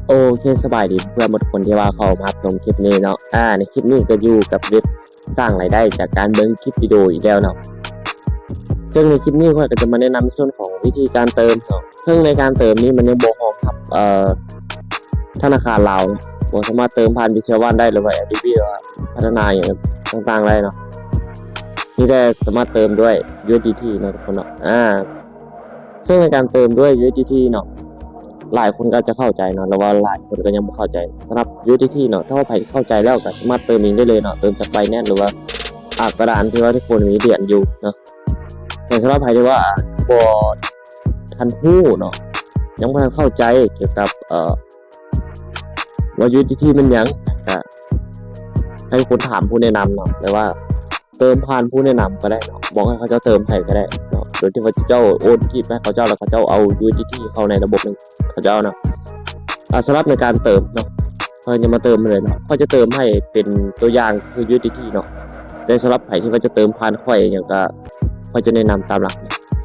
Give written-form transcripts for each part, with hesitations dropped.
โอเคสบายดีเพื่อนหมดคนที่ว่าเขามาชมคลิปนี้เนาะในคลิปนี้ก็อยู่กับเว็บสร้างรายได้จากการเบิ่งคลิปวิดีโออีกแล้วเนาะซึ่งในคลิปนี้ก็จะมาแนะนำส่วนของวิธีการเติมเนาะซึ่งในการเติมนี้มันยังบ่ฮอกครับธนาคารเราบ่สามารถเติมผ่านวิเชียรวันได้หรือว่า ADB หรือว่าพัฒนาอย่างต่างๆได้เนาะนี่ได้สามารถเติมด้วย USDT เนาะทุกคนเนาะซึ่งในการเติมด้วย USDT เนาะหลายคนก็จะเข้าใจเนาะแล้วว่าหลายคนก็ยังไม่เข้าใจสำหรับ USDT เนาะถ้าว่าใครเข้าใจแล้วก็สามารถเติมเองได้เลยเนาะเติมจากBinanceหรือว่ากระดานที่ว่าทุกคนมีเหรียญอยู่เนาะแต่สำหรับใครที่ว่าบ่ทันรู้เนาะยังไม่ทันเข้าใจเกี่ยวกับว่า USDT มันหยังก็ให้คนถามผู้แนะนำเนาะหรือว่าเติมผ่านผู้แนะนำก็ได้เนาะบอกให้เขาเจ้าเติมให้ก็ได้เนาะโดยที่ว่าเจ้าโอนกิจให้เขาเจ้าแล้วเขาเจ้าเอา USDT เข้าในระบบนึงเขาเจ้าเนาะสำหรับในการเติมเนาะเขาจะมาเติมเลยเนาะเขาจะเติมให้เป็นตัวอย่างคือ USDT เนาะแต่สำหรับใครที่ว่าจะเติมผ่านค่อยอย่างก็เขาจะแนะนำตามหลัก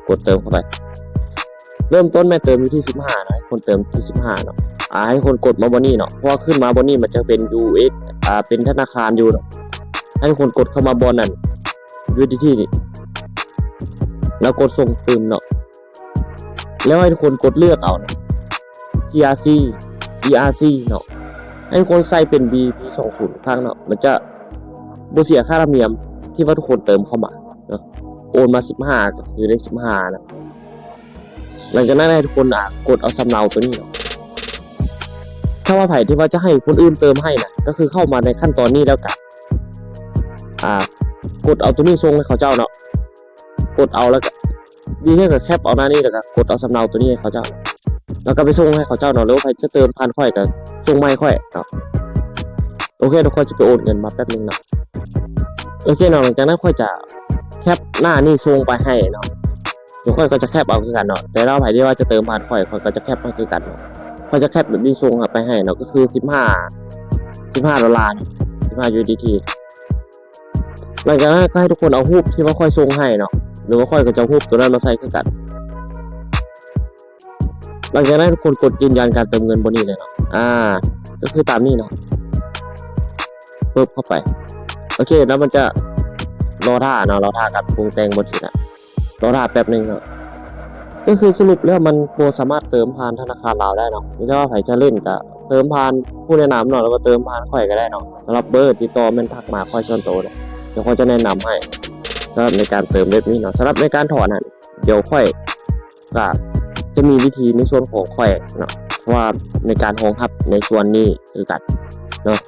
กดเติมเข้าไปเริ่มต้นแม่เติมอยู่ที่15นะคนเติมที่15เนาะให้คนกดมาบนนี้เนาะเพราะว่าขึ้นมาบนนี้มันจะเป็น US เป็นธนาคารอยู่เนาะให้คนกดเข้ามาบนนั่น USDT นี่แล้วกดส่งเติมเนาะแล้วให้ทุกคนกดเลือกเอาเนาะ TRC เนาะให้ทุกคนใส่เป็น BP20 ข้างเนาะมันจะบ่เสียค่าธรรมเนียมที่ว่าทุกคนเติมเข้ามาเนาะโอนมา15ก็คือได้15นะหลังจากนั้นให้ทุกคนกดเอาสำเนาตัวนี้เนาะถ้าว่าไผที่ว่าจะให้คนอื่นเติมให้นะก็คือเข้ามาในขั้นตอนนี้แล้วกันกดเอาตัวนี้ส่งให้เขาเจ้าเนาะกดเอาแล้วก็ดีให้กับแคปเอาหน้านี้แล้วก็กดเอาสำเนาตัวนี้ให้เขาเจ้าแล้วก็ไปส่งให้เขาเจ้าเนาะแล้วใครจะเติมผ่านค่อยก็ส่งมาให้ค่อยเนาะโอเคทุกคนจะไปโอนเงินมาแป๊บนึงเนาะโอเคเนาะหลังจากนั้นค่อยจะแคปหน้านี่ส่งไปให้เนาะทุกคนก็จะแคปเอาคือกันเนาะแต่เราใครที่ว่าจะเติมผ่านค่อยก็จะแคปมาคือกันเนาะค่อยจะแคปแบบนี้ส่งไปให้เนาะก็คือ$15 15 USDTหลังจากนั้นก็ให้ทุกคนเอารูปที่ว่าค่อยส่งให้เนาะหรือว่าค่อยก็จะรูปตัวนั้นมาใส่คือกันหลังจากนั้นทุกคนกดยืนยันการเติมเงินบนนี้เลยเนาะก็คือตามนี้เนาะปึ๊บเข้าไปโอเคแล้วมันจะรอท่าเนาะรอท่ากับปรุงแต่งบนทีนะรอท่าแป๊บนึงเนาะก็คือสรุปแล้วมันโปรสามารถเติมผ่านธนาคารเราได้เนาะไม่ใช่ว่าใครจะเล่นก็เติมผ่านผู้แนะนำเนาะแล้วก็เติมผ่านค่อยก็ได้เนาะสำหรับเบอร์ติดต่อมันทักมาค่อยส่วนตัวเนาะเดี๋ยวเขาจะแนะนำให้สำหรับในการเติมเว็บนี้เนาะสำหรับในการถอนเดี๋ยวค่อยก็จะมีวิธีในส่วนของค่อยเนาะว่าในการรองรับในส่วนนี้คือกันเนาะ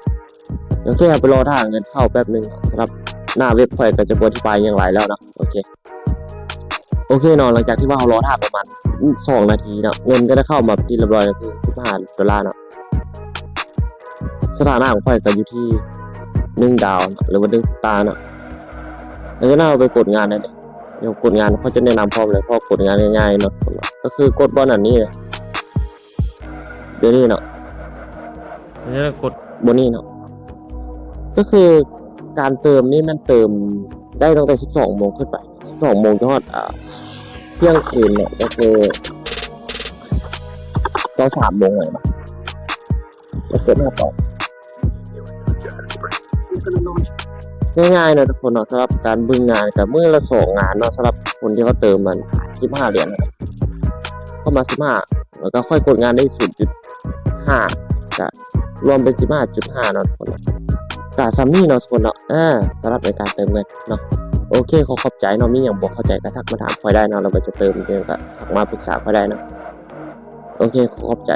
โอเคไปรอทางเงินเข้าแป๊บนึงสำหรับหน้าเว็บค่อยก็จะอธิบายอย่างไรแล้วเนาะโอเคเนาะหลังจากที่ว่าเรารอท่าประมาณ2 นาทีเนาะเงินก็ได้เข้ามาที่เรียบร้อยแล้วคือ$15เนาะสถานะของค่อยก็อยู่ที่1 ดาวหรือว่า1 สตาร์เนาะแล้วก็น่าไปกดงานได้เดี๋ยวกดงานเขาจะแนะนำพร้อมเลยเพราะกดงานง่ายๆเนาะก็คือกดบนอันนี้เลยเดี๋ยวนี้เนาะแล้วกดบนนี้เนาะก็คือการเติมนี่มันเติมได้ตั้งแต่12 โมงขึ้นไป12 โมงจนถึงเที่ยงคืนเนี่ยก็คือ3 โมงเลยนะแล้วเกิดมาต่อง่ายๆนะทุกคนเนาะสำหรับการบึ้งงานกับเมื่อละ2 งานเนาะสำหรับคนที่เขาเติมมัน15 เหรียญเข้ามา15แล้วก็ค่อยกดงานได้ 0.5 จะรวมเป็น 15.5 เนาะทุกคนจากซัมมี่เนาะทุกคนเนาะสำหรับในการเติมเงินเนาะโอเคขอบใจเนาะมีอย่างบอกเข้าใจก็ทักมาถามค่อยได้เนาะเราไปจะเติมเงินก็ทักมาปรึกษาค่อยได้เนาะโอเคขอบใจ